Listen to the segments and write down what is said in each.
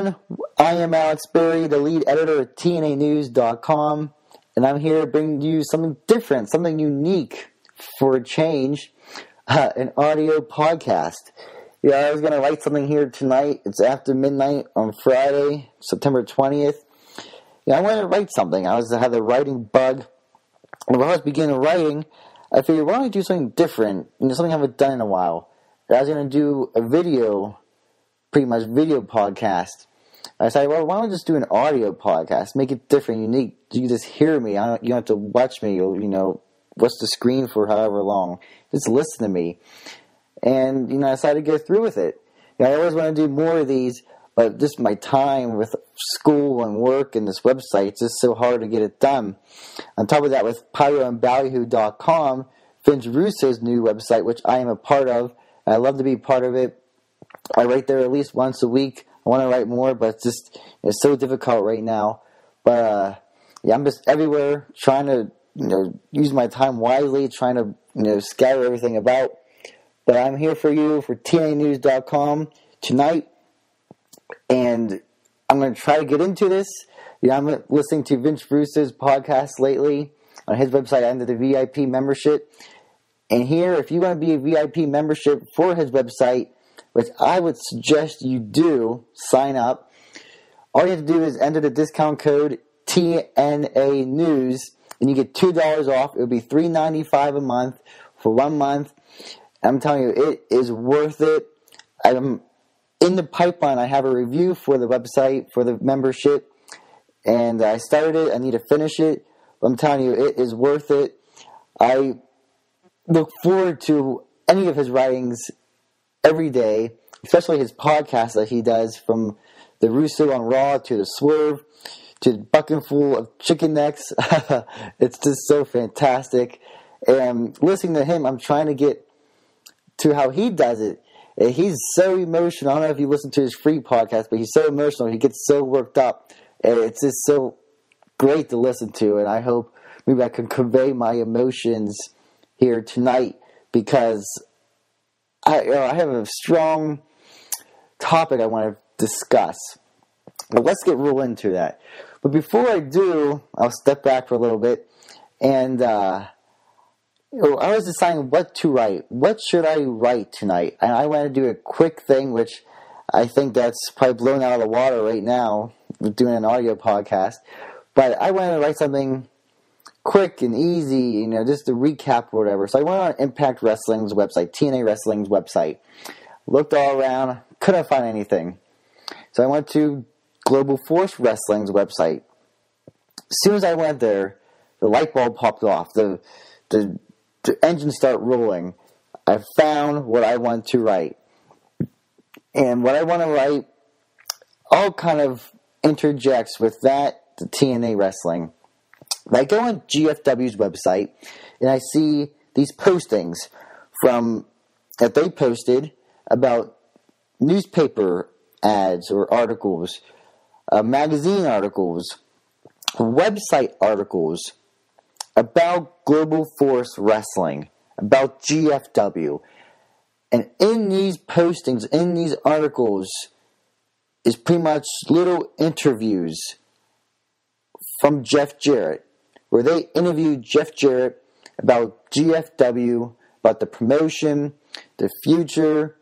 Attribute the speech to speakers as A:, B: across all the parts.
A: everyone. I am Alex Barie, the lead editor at TNAnews.com, and I'm here to bring you something different, something unique for a change, an audio podcast. Yeah, I was going to write something here tonight. It's after midnight on Friday, September 20th. Yeah, I wanted to write something. I had the writing bug. And when I was beginning writing, I figured, why don't I do something different? Something I haven't done in a while. And I was going to do a video, pretty much video podcast. I decided, well, why don't I just do an audio podcast? Make it different, unique. You can just hear me. You don't have to watch me. Watch the screen for however long. Just listen to me. And, I decided to go through with it. I always want to do more of these, but just my time with school and work and this website, it's just so hard to get it done. On top of that, with pyroandballyhoo.com, Vince Russo's new website, which I am a part of, and I love to be part of it. I write there at least once a week. I want to write more, but it's so difficult right now. But, I'm just everywhere trying to, use my time wisely, trying to, scatter everything about. But I'm here for you for TNAnews.com tonight, and I'm going to try to get into this. I'm listening to Vince Russo's podcast lately. On his website, under the VIP membership. And here, if you want to be a VIP membership for his website, which I would suggest you do, sign up. All you have to do is enter the discount code TNA News, and you get $2 off. It would be $3.95 a month for 1 month. I'm telling you, it is worth it. I'm in the pipeline. I have a review for the website, for the membership, and I started it. I need to finish it. But I'm telling you, it is worth it. I look forward to any of his writings every day, especially his podcast that he does, from the Russo on Raw to the Swerve to the Bucket Full of Chicken Necks. It's just so fantastic. And listening to him, I'm trying to get to how he does it. And he's so emotional. I don't know if you listen to his free podcast, but he's so emotional. He gets so worked up. And it's just so great to listen to. And I hope maybe I can convey my emotions here tonight, because I have a strong topic I want to discuss. But let's get real into that. But before I do, I'll step back for a little bit. And I was deciding what to write. What should I write tonight? And I want to do a quick thing, which I think that's probably blown out of the water right now with doing an audio podcast. But I wanted to write something quick and easy, just to recap or whatever. So I went on Impact Wrestling's website, TNA Wrestling's website. Looked all around, couldn't find anything. So I went to Global Force Wrestling's website. As soon as I went there, the light bulb popped off. The engine started rolling. I found what I want to write. And what I want to write all kind of interjects with that, the TNA Wrestling. I go on GFW's website, and I see these postings that they posted about newspaper ads or articles, magazine articles, website articles about Global Force Wrestling, about GFW. And in these postings, in these articles, is pretty much little interviews from Jeff Jarrett, where they interviewed Jeff Jarrett about GFW, about the promotion, the future,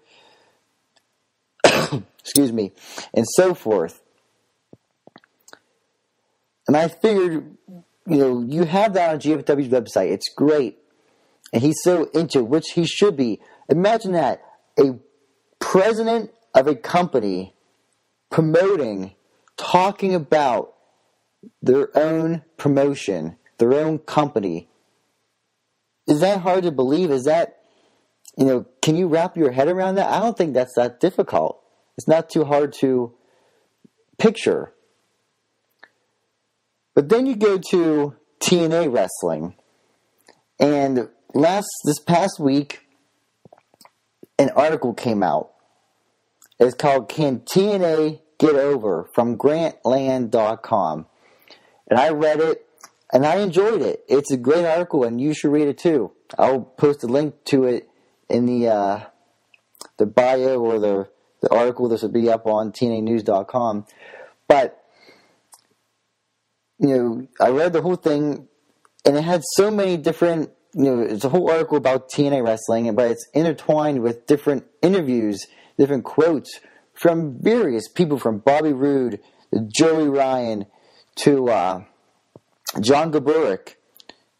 A: excuse me, and so forth. And I figured, you have that on GFW's website. It's great. And he's so into it, which he should be. Imagine that. A president of a company promoting, talking about their own promotion, their own company. Is that hard to believe? Is that, can you wrap your head around that? I don't think that's that difficult. It's not too hard to picture. But then you go to TNA Wrestling, and this past week, an article came out. It's called "Can TNA Get Over?" from Grantland.com. And I read it, and I enjoyed it. It's a great article, and you should read it too. I'll post a link to it in the bio or the the article. This will be up on TNAnews.com. But, I read the whole thing, and it had so many different, it's a whole article about TNA Wrestling, but it's intertwined with different interviews, different quotes from various people, from Bobby Roode to Joey Ryan to John Gaburick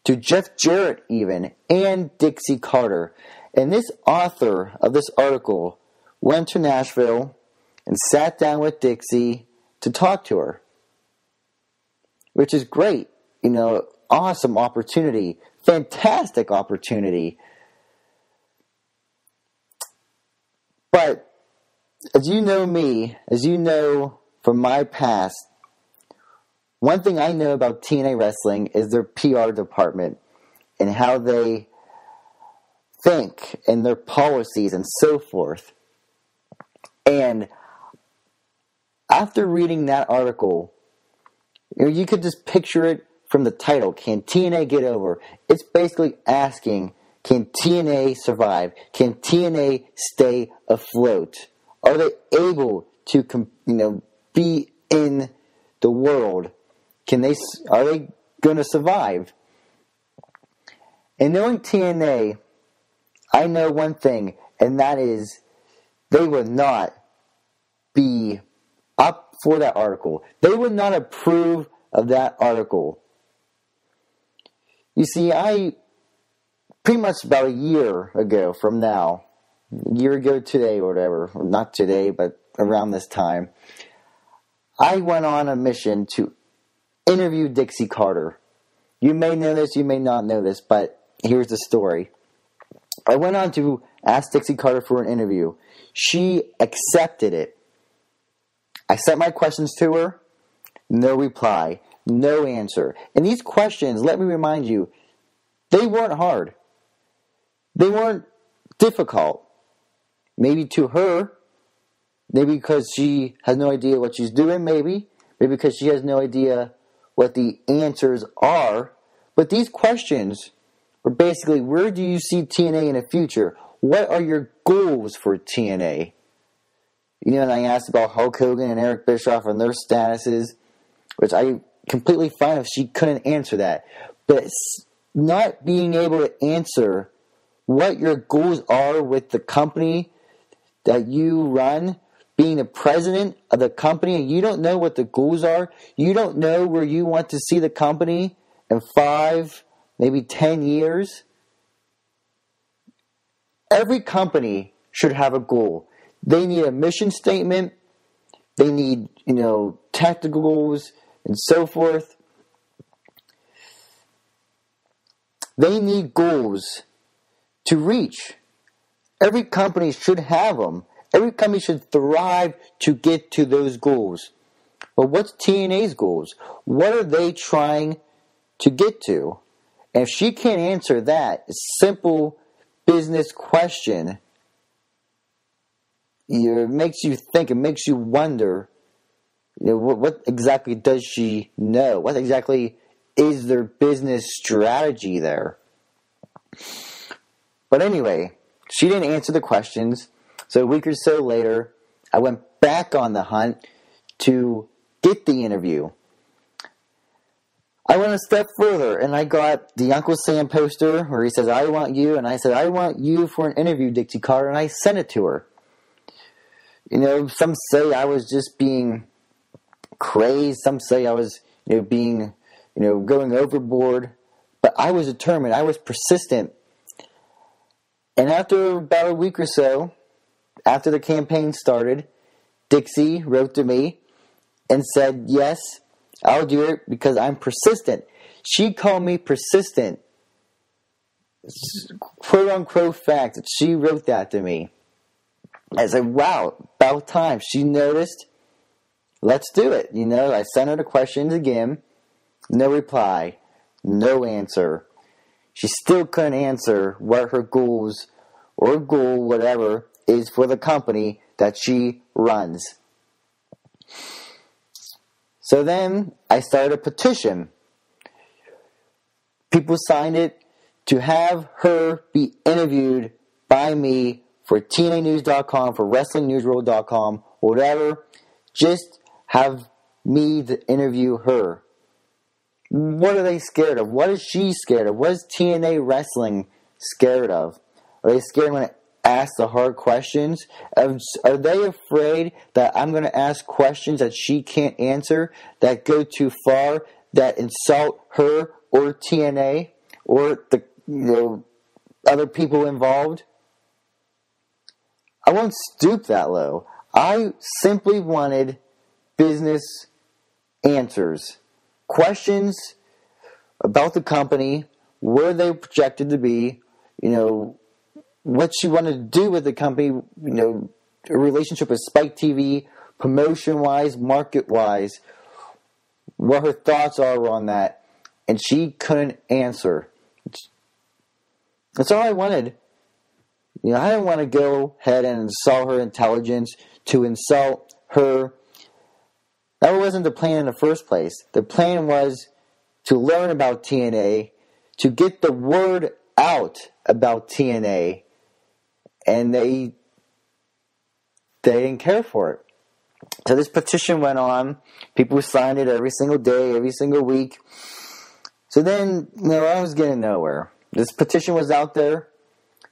A: to Jeff Jarrett even, and Dixie Carter. And this author of this article went to Nashville and sat down with Dixie to talk to her, which is great. Awesome opportunity, fantastic opportunity. But as you know me, as you know from my past, one thing I know about TNA Wrestling is their PR department and how they think and their policies and so forth. And after reading that article, you could just picture it from the title, Can TNA Get Over? It's basically asking, can TNA survive? Can TNA stay afloat? Are they able to, be in the world? Are they going to survive? And knowing TNA, I know one thing, and that is they would not be up for that article. They would not approve of that article. You see, I pretty much about a year ago from now, a year ago today or whatever, or not today, but around this time, I went on a mission to interview Dixie Carter. You may know this, you may not know this, but here's the story. I went on to ask Dixie Carter for an interview. She accepted it. I sent my questions to her. No reply. No answer. And these questions, let me remind you, they weren't hard. They weren't difficult. Maybe to her. Maybe because she has no idea what she's doing, maybe. Maybe because she has no idea what the answers are. But these questions were basically, where do you see TNA in the future? What are your goals for TNA? And I asked about Hulk Hogan and Eric Bischoff and their statuses, which I completely fine if she couldn't answer that. But not being able to answer what your goals are with the company that you run, being the president of the company, and you don't know what the goals are, you don't know where you want to see the company in 5, maybe 10 years. Every company should have a goal. They need a mission statement. They need, tactical goals and so forth. They need goals to reach. Every company should have them. Every company should thrive to get to those goals. But what's TNA's goals? What are they trying to get to? And if she can't answer that simple business question, it makes you think, it makes you wonder, what exactly does she know? What exactly is their business strategy there? But anyway, she didn't answer the questions. So a week or so later, I went back on the hunt to get the interview. I went a step further, and I got the Uncle Sam poster where he says, I want you, and I said, I want you for an interview, Dixie Carter, and I sent it to her. Some say I was just being crazed. Some say I was, being, going overboard. But I was determined. I was persistent. And after about a week or so, after the campaign started, Dixie wrote to me and said, yes, I'll do it because I'm persistent. She called me persistent. Quote unquote fact that she wrote that to me. I said, wow, about time. She noticed. Let's do it. I sent her the questions again. No reply. No answer. She still couldn't answer what her goals or goal, whatever, is for the company that she runs. So then I started a petition. People signed it to have her be interviewed by me for TNAnews.com, for WrestlingNewsWorld.com, whatever. Just have me interview her. What are they scared of? What is she scared of? What is TNA Wrestling scared of? Are they scared I'm going to ask the hard questions? Are they afraid that I'm going to ask questions that she can't answer, that go too far, that insult her or TNA or the other people involved? I won't stoop that low. I simply wanted business answers. Questions about the company, where they projected to be, what she wanted to do with the company, a relationship with Spike TV, promotion-wise, market-wise, what her thoughts are on that. And she couldn't answer. That's all I wanted. I didn't want to go ahead and insult her intelligence, to insult her. That wasn't the plan in the first place. The plan was to learn about TNA, to get the word out about TNA, and they didn't care for it. So this petition went on. People signed it every single day, every single week. So then, I was getting nowhere. This petition was out there.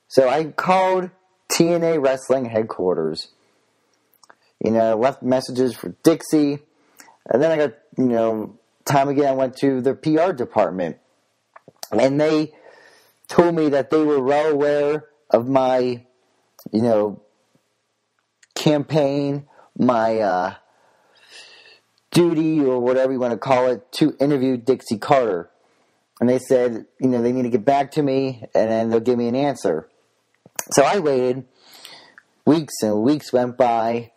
A: So I called TNA Wrestling headquarters. Left messages for Dixie. And then I got, time again I went to the PR department. And they told me that they were well aware of my, campaign, my duty or whatever you want to call it, to interview Dixie Carter. And they said, they need to get back to me and then they'll give me an answer. So I waited. Weeks and weeks went by.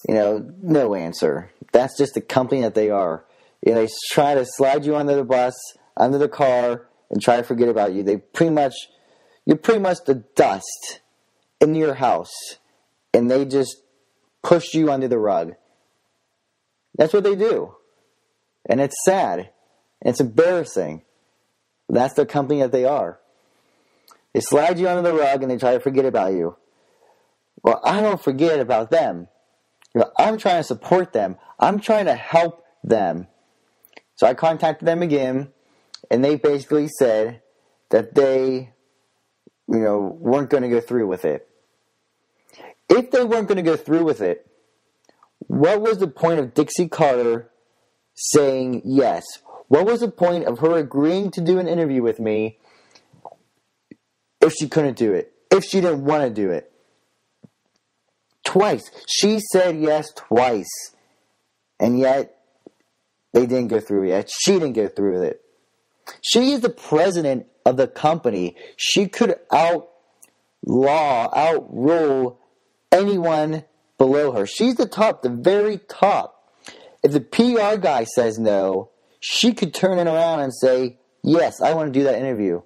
A: No answer. That's just the company that they are. They try to slide you under the bus, under the car, and try to forget about you. You're pretty much the dust in your house, and they just push you under the rug. That's what they do. And it's sad. And it's embarrassing. That's the company that they are. They slide you under the rug and they try to forget about you. Well, I don't forget about them. I'm trying to support them. I'm trying to help them. So I contacted them again, and they basically said that they, weren't going to go through with it. If they weren't going to go through with it, what was the point of Dixie Carter saying yes? What was the point of her agreeing to do an interview with me if she couldn't do it? If she didn't want to do it? Twice. She said yes twice. And yet, they didn't go through it yet. She didn't go through with it. She is the president of the company. She could outrule anyone below her. She's the top, the very top. If the PR guy says no, she could turn it around and say, yes, I want to do that interview.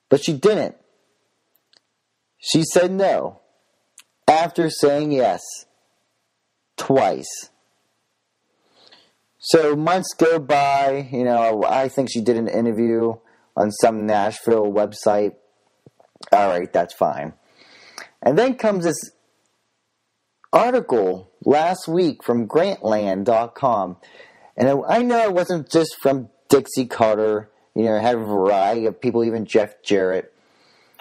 A: But she didn't. She said no after saying yes twice. So months go by, I think she did an interview on some Nashville website. All right, that's fine. And then comes this article last week from Grantland.com. And I know it wasn't just from Dixie Carter. It had a variety of people, even Jeff Jarrett.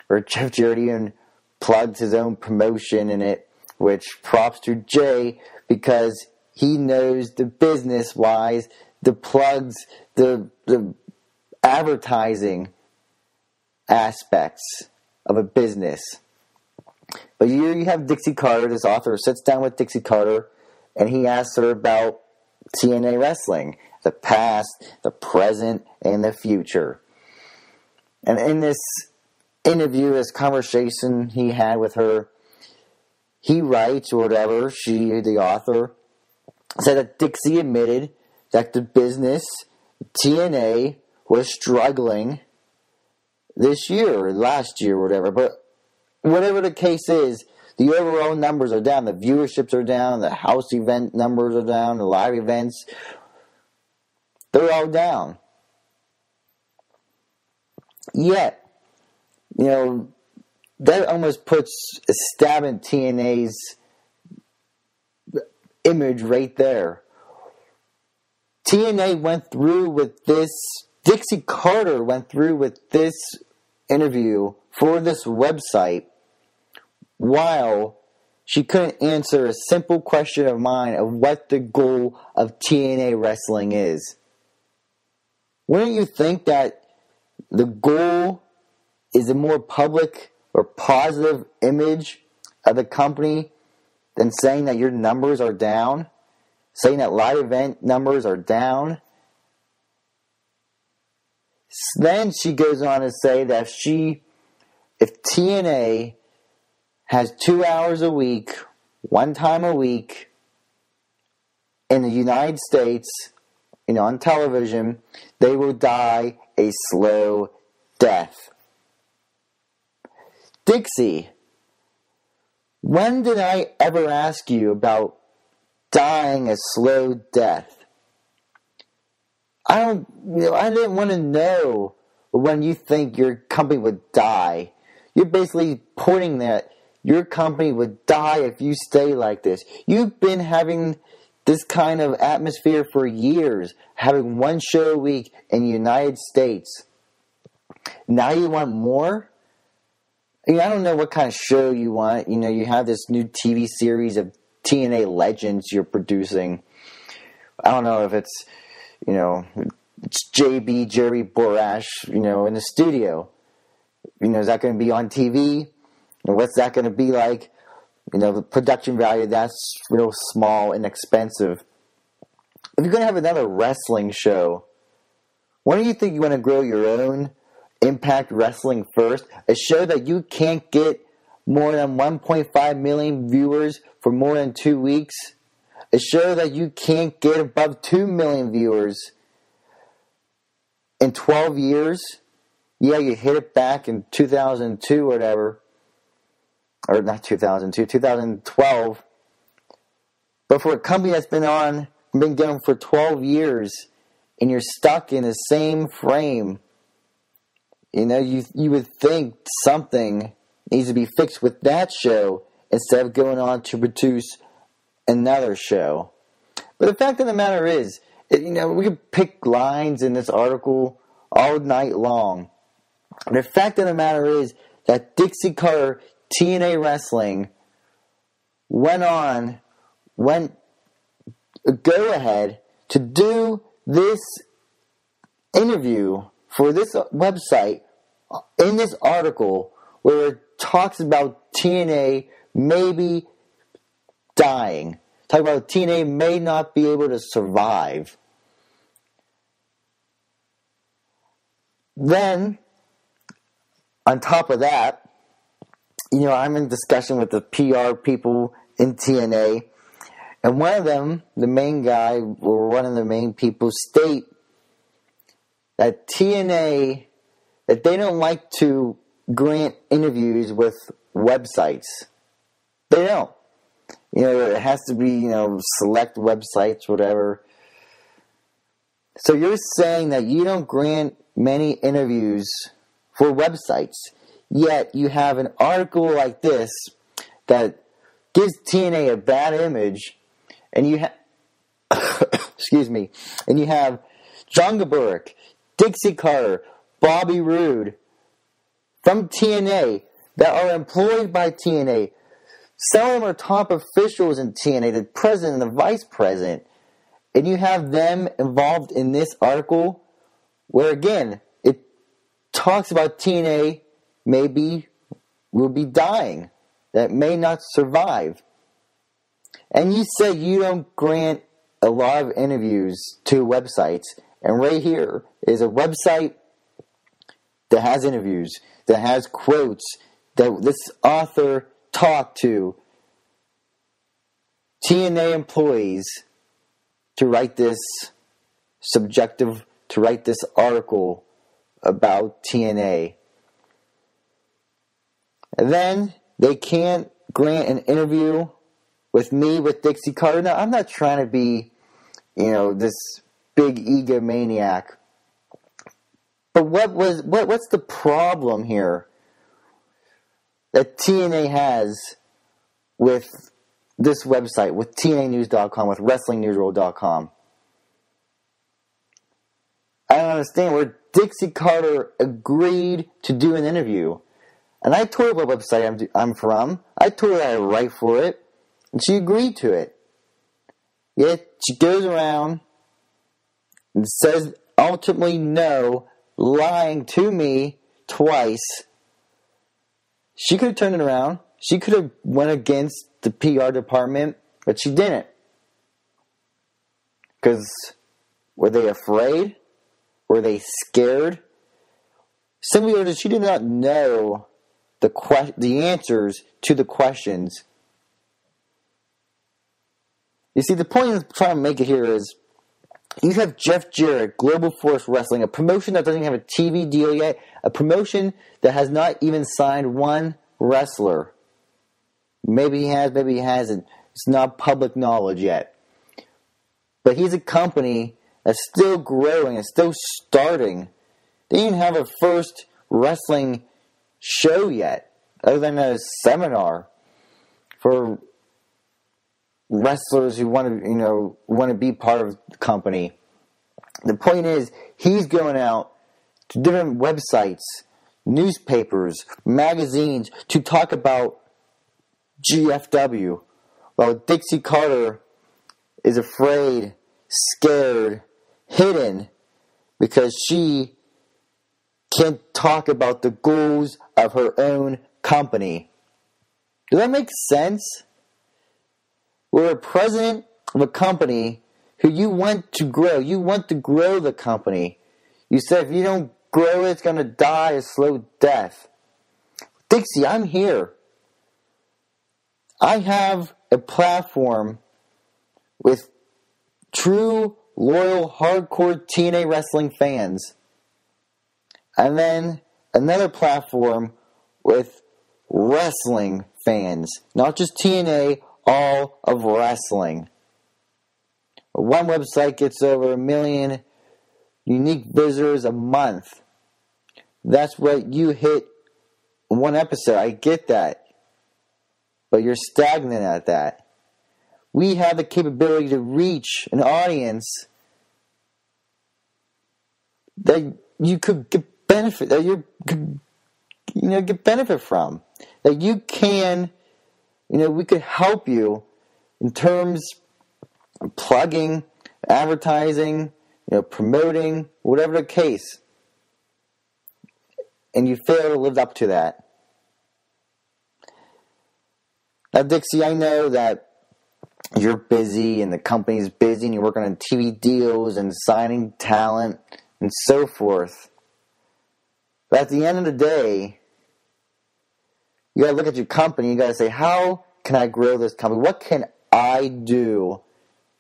A: Or Jeff Jarrett even plugged his own promotion in it, which props to Jay, because he knows the business-wise, the plugs, the advertising aspects of a business. But here you have Dixie Carter, this author, sits down with Dixie Carter, and he asks her about TNA Wrestling, the past, the present, and the future. And in this interview, this conversation he had with her, he writes, or whatever, she, the author, said that Dixie admitted that the business, TNA, was struggling this year, or last year, or whatever. But whatever the case is, the overall numbers are down. The viewerships are down. The house event numbers are down. The live events, they're all down. Yet, that almost puts a stab in TNA's image right there. TNA went through with this, Dixie Carter went through with this interview for this website while she couldn't answer a simple question of mine of what the goal of TNA Wrestling is. Wouldn't you think that the goal is a more public or positive image of the company than saying that your numbers are down? Saying that live event numbers are down? Then she goes on to say that if TNA has 2 hours a week, one time a week, in the United States, on television, they will die a slow death. Dixie, when did I ever ask you about dying a slow death? I didn't want to know when you think your company would die. You're basically pointing that your company would die if you stay like this. You've been having this kind of atmosphere for years, having one show a week in the United States. Now you want more? I don't know what kind of show you want. You have this new TV series of TNA Legends you're producing. I don't know if it's, it's JB, Jerry Borash, in the studio. Is that going to be on TV? And what's that going to be like? The production value, that's real small and expensive. If you're going to have another wrestling show, why do you think you want to grow your own Impact Wrestling first? A show that you can't get more than 1.5 million viewers for more than 2 weeks? A show that you can't get above 2 million viewers in 12 years? Yeah, you hit it back in 2002 or whatever. Or not 2002, 2012. But for a company that's been going for 12 years, and you're stuck in the same frame, you would think something needs to be fixed with that show instead of going on to produce another show. But the fact of the matter is, we could pick lines in this article all night long. The fact of the matter is that Dixie Carter, TNA Wrestling, went go ahead to do this interview for this website in this article where it talks about TNA maybe dying. Talk about TNA may not be able to survive. Then, on top of that, I'm in discussion with the PR people in TNA, and one of them, the main guy, or one of the main people, state that TNA, that they don't like to grant interviews with websites. They don't. It has to be, select websites, whatever. So you're saying that you don't grant many interviews for websites, yet you have an article like this that gives TNA a bad image, and you have, excuse me, and you have John Gaburek, Dixie Carter, Bobby Roode from TNA that are employed by TNA. Some of them are top officials in TNA, the president and the vice president, and you have them involved in this article where, again, it talks about TNA maybe will be dying, that may not survive. And you say you don't grant a lot of interviews to websites, and right here is a website that has interviews, that has quotes, that this author talked to TNA employees to write this article about TNA. And then they can't grant an interview with me, with Dixie Carter. Now, I'm not trying to be, this big egomaniac. But what's the problem here? that TNA has with this website, with TNAnews.com, with WrestlingNewsRoll.com. I don't understand where Dixie Carter agreed to do an interview. And I told her what website I'm from. I told her I write for it. And she agreed to it. Yet she goes around and says ultimately no, lying to me twice. She could have turned it around. She could have went against the PR department, but she didn't. Because were they afraid? Were they scared? Simply because she did not know the answers to the questions. You see, the point I'm trying to make it here is, you have Jeff Jarrett, Global Force Wrestling, a promotion that doesn't even have a TV deal yet, a promotion that has not even signed one wrestler. Maybe he has, maybe he hasn't. It's not public knowledge yet. But he's a company that's still growing and still starting. They didn't have a first wrestling show yet, other than a seminar for wrestlers who want to be part of the company. The point is, he's going out to different websites, newspapers, magazines to talk about GFW, while Dixie Carter is afraid, scared, hidden, because she can't talk about the goals of her own company. Does that make sense? We're a president of a company who you want to grow. You want to grow the company. You said if you don't grow it, it's going to die a slow death. Dixie, I'm here. I have a platform with true, loyal, hardcore TNA wrestling fans. And then another platform with wrestling fans. Not just TNA, all of wrestling. One website gets over 1 million unique visitors a month. That's what you hit in one episode. I get that. But you're stagnant at that. We have the capability to reach an audience that you could get benefit, that you could, get benefit from. That you can, we could help you in terms of plugging, advertising, promoting, whatever the case. And you fail to live up to that. Now, Dixie, I know that you're busy and the company's busy and you're working on TV deals and signing talent and so forth. But at the end of the day, you got to look at your company. You got to say, how can I grow this company? What can I do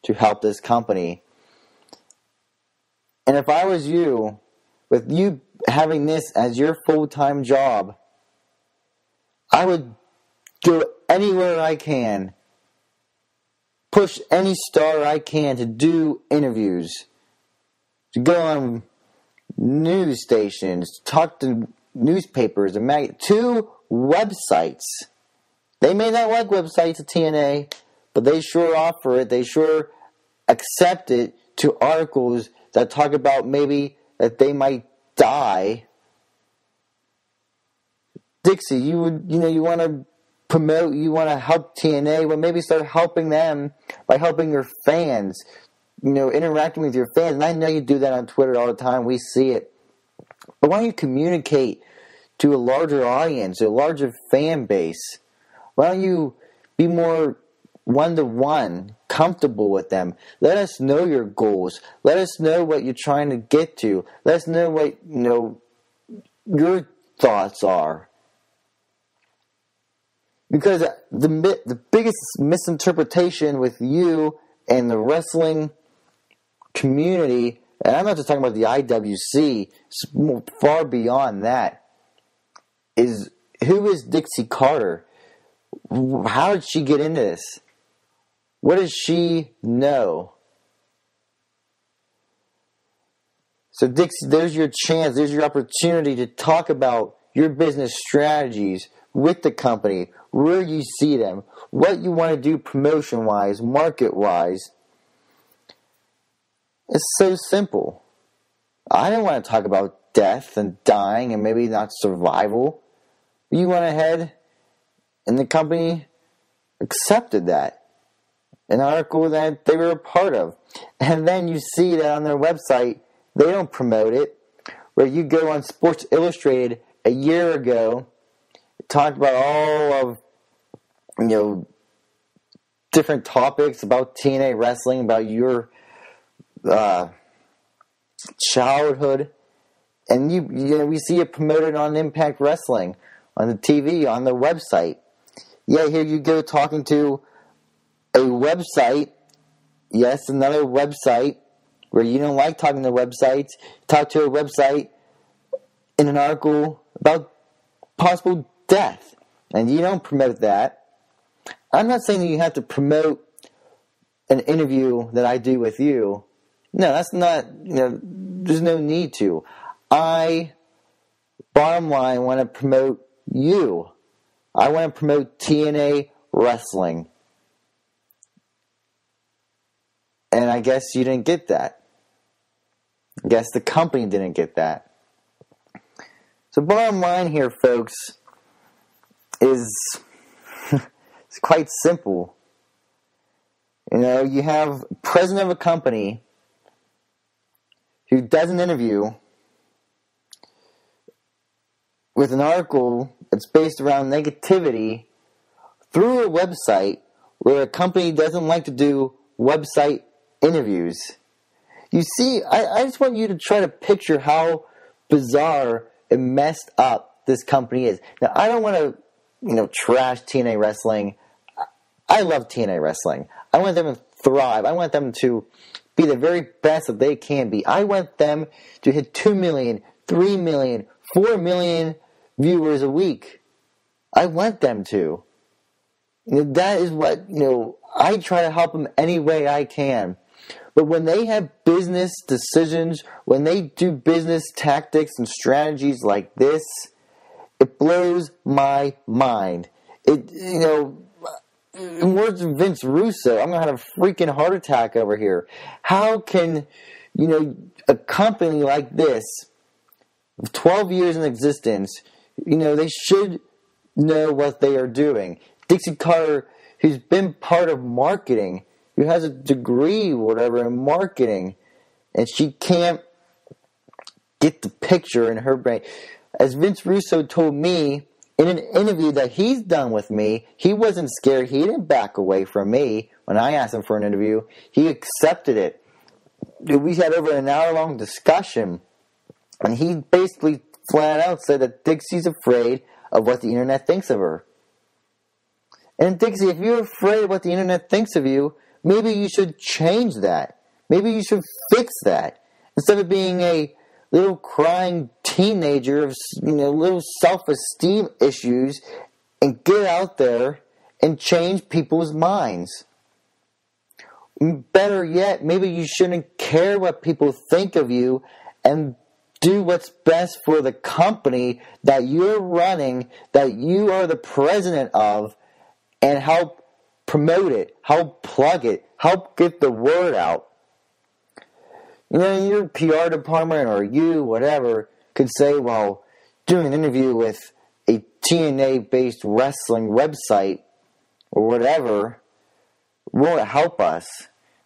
A: to help this company? And if I was you, with you having this as your full-time job, I would do anywhere I can, push any star I can to do interviews, to go on news stations, to talk to newspapers and to websites. They may not like websites at TNA, but they sure offer it. They sure accept it, to articles that talk about maybe that they might die. Dixie, you want to promote, you want to help TNA, well, maybe start helping them by helping your fans, interacting with your fans. And I know you do that on Twitter all the time. We see it. But why don't you communicate to a larger audience, a larger fan base? Why don't you be more one-to-one, comfortable with them? Let us know your goals. Let us know what you're trying to get to. Let us know what, your thoughts are. Because the biggest misinterpretation with you and the wrestling community, and I'm not just talking about the IWC, it's far beyond that, is who is Dixie Carter? How did she get into this? What does she know? So Dixie, there's your chance, there's your opportunity to talk about your business strategies with the company, where you see them, what you want to do promotion-wise, market-wise. It's so simple. I don't want to talk about death and dying and maybe not survival. You went ahead and the company accepted that. An article that they were a part of. And then you see that on their website, they don't promote it. Where you go on Sports Illustrated a year ago, it talked about all of, different topics about TNA Wrestling, about your childhood. And we see it promoted on Impact Wrestling, on the TV, on their website. Yeah, here you go talking to a website, yes, another website, where you don't like talking to websites, talk to a website in an article about possible death, and you don't promote that. I'm not saying that you have to promote an interview that I do with you. No, that's not, there's no need to. Bottom line, want to promote you. I want to promote TNA Wrestling. And I guess you didn't get that. I guess the company didn't get that. So bottom line here, folks, is it's quite simple. You have president of a company who does an interview with an article that's based around negativity through a website where a company doesn't like to do website interviews. You see, I just want you to try to picture how bizarre and messed up this company is. Now, I don't want to, trash TNA Wrestling. I love TNA Wrestling. I want them to thrive. I want them to be the very best that they can be. I want them to hit 2 million, 3 million, 4 million viewers a week. I want them to. That is what, I try to help them any way I can. But when they have business decisions, when they do business tactics and strategies like this, it blows my mind. In words of Vince Russo, I'm going to have a freaking heart attack over here. How can, a company like this, 12 years in existence, they should know what they are doing. Dixie Carter, who's been part of marketing, who has a degree, whatever, in marketing, and she can't get the picture in her brain. As Vince Russo told me in an interview that he's done with me, he wasn't scared. He didn't back away from me when I asked him for an interview. He accepted it. We had over an hour-long discussion, and he basically flat out said that Dixie's afraid of what the internet thinks of her. And Dixie, if you're afraid of what the internet thinks of you, maybe you should change that. Maybe you should fix that. Instead of being a little crying teenager of, little self-esteem issues, and get out there and change people's minds. Better yet, maybe you shouldn't care what people think of you and do what's best for the company that you're running, that you are the president of, and help promote it, help plug it, help get the word out. Your PR department or you, whatever, could say, well, doing an interview with a TNA-based wrestling website or whatever won't help us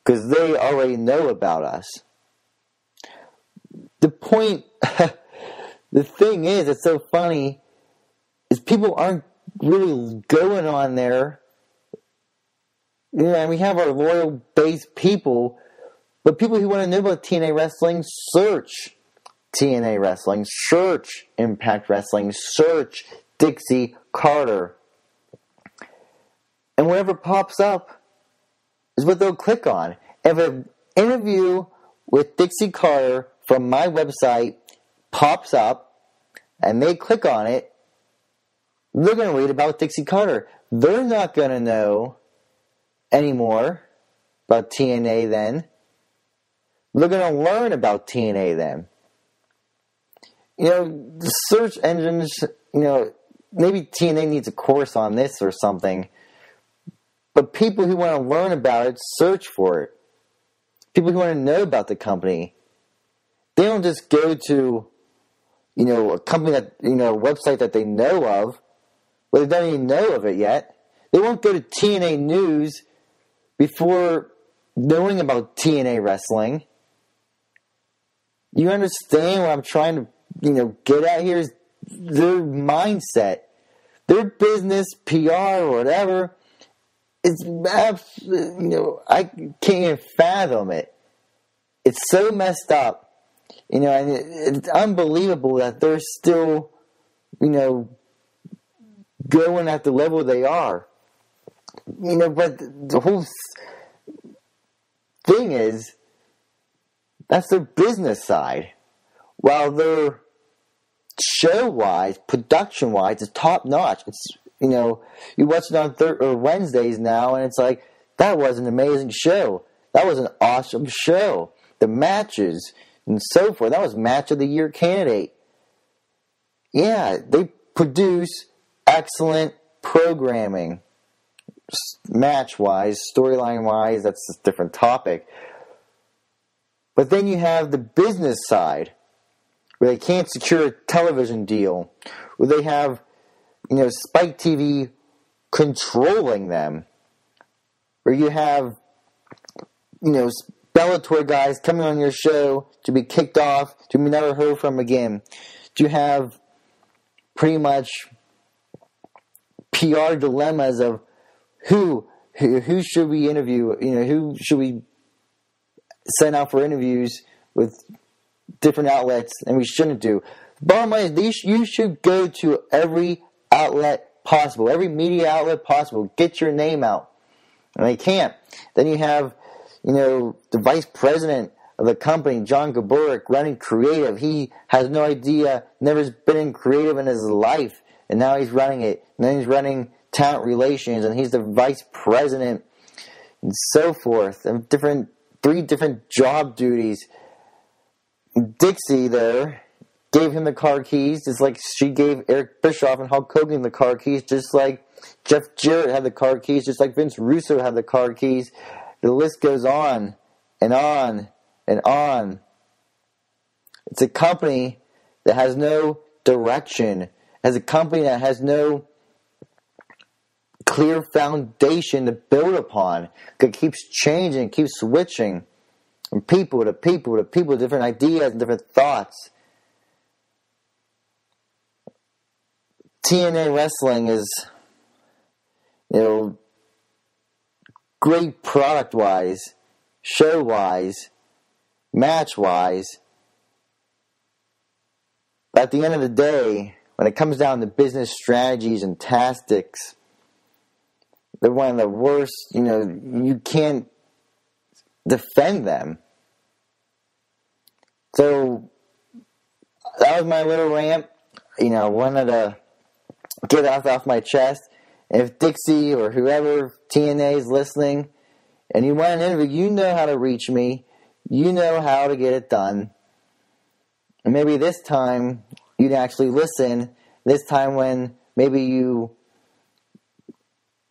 A: because they already know about us. The point, the thing is, it's so funny, is people aren't really going on there. And we have our loyal base people, but people who want to know about TNA Wrestling, search TNA Wrestling, search Impact Wrestling, search Dixie Carter. And whatever pops up is what they'll click on. If an interview with Dixie Carter from my website pops up and they click on it, they're going to read about Dixie Carter. They're not going to know anymore about TNA then. They're going to learn about TNA then. The search engines, maybe TNA needs a course on this or something. But people who want to learn about it, search for it. People who want to know about the company, they don't just go to, a company that, a website that they know of, but they don't even know of it yet. They won't go to TNA News before knowing about TNA Wrestling. You understand what I'm trying to, get at here? Is their mindset, their business, PR, or whatever. It's absolutely, I can't even fathom it. It's so messed up, and it's unbelievable that they're still, going at the level they are. But the whole thing is, that's their business side. While their show-wise, production-wise, is top-notch. It's, you watch it on Wednesdays now, and it's like, that was an amazing show. That was an awesome show. The matches and so forth. That was Match of the Year candidate. Yeah, they produce excellent programming. Match-wise, storyline-wise, that's a different topic. But then you have the business side, where they can't secure a television deal, where they have, Spike TV controlling them, where you have, Bellator guys coming on your show to be kicked off, to be never heard from again, to have pretty much PR dilemmas of who should we interview, who should we send out for interviews with different outlets, and we shouldn't do. Bottom line is, you should go to every outlet possible, every media outlet possible. Get your name out. And they can't. Then you have, the vice president of the company, John Gaborik, running creative. He has no idea, never been in creative in his life, and now he's running it. And then he's running talent relations, and he's the vice president, and so forth. And three different job duties. Dixie there gave him the car keys, just like she gave Eric Bischoff and Hulk Hogan the car keys, just like Jeff Jarrett had the car keys, just like Vince Russo had the car keys. The list goes on and on and on. It's a company that has no direction. It's a company that has no clear foundation to build upon. It keeps changing, keeps switching. From people to people to people, different ideas and different thoughts. TNA Wrestling is, great product-wise, show-wise, match-wise. But at the end of the day, when it comes down to business strategies and tactics, they're one of the worst. You can't defend them. So that was my little rant. Wanted to get that off my chest. And if Dixie or whoever TNA is listening, and you want an interview, you know how to reach me. You know how to get it done. And maybe this time you'd actually listen. This time when maybe you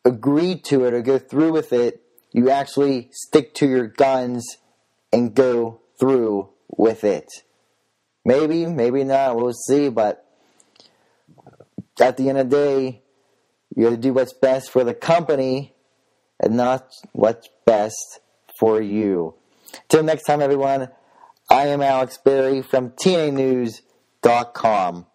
A: agree to it or go through with it, you actually stick to your guns and go through with it. Maybe, maybe not, we'll see, but at the end of the day, you got to do what's best for the company and not what's best for you. Till next time, everyone, I am Alex Barie from TNAnews.com.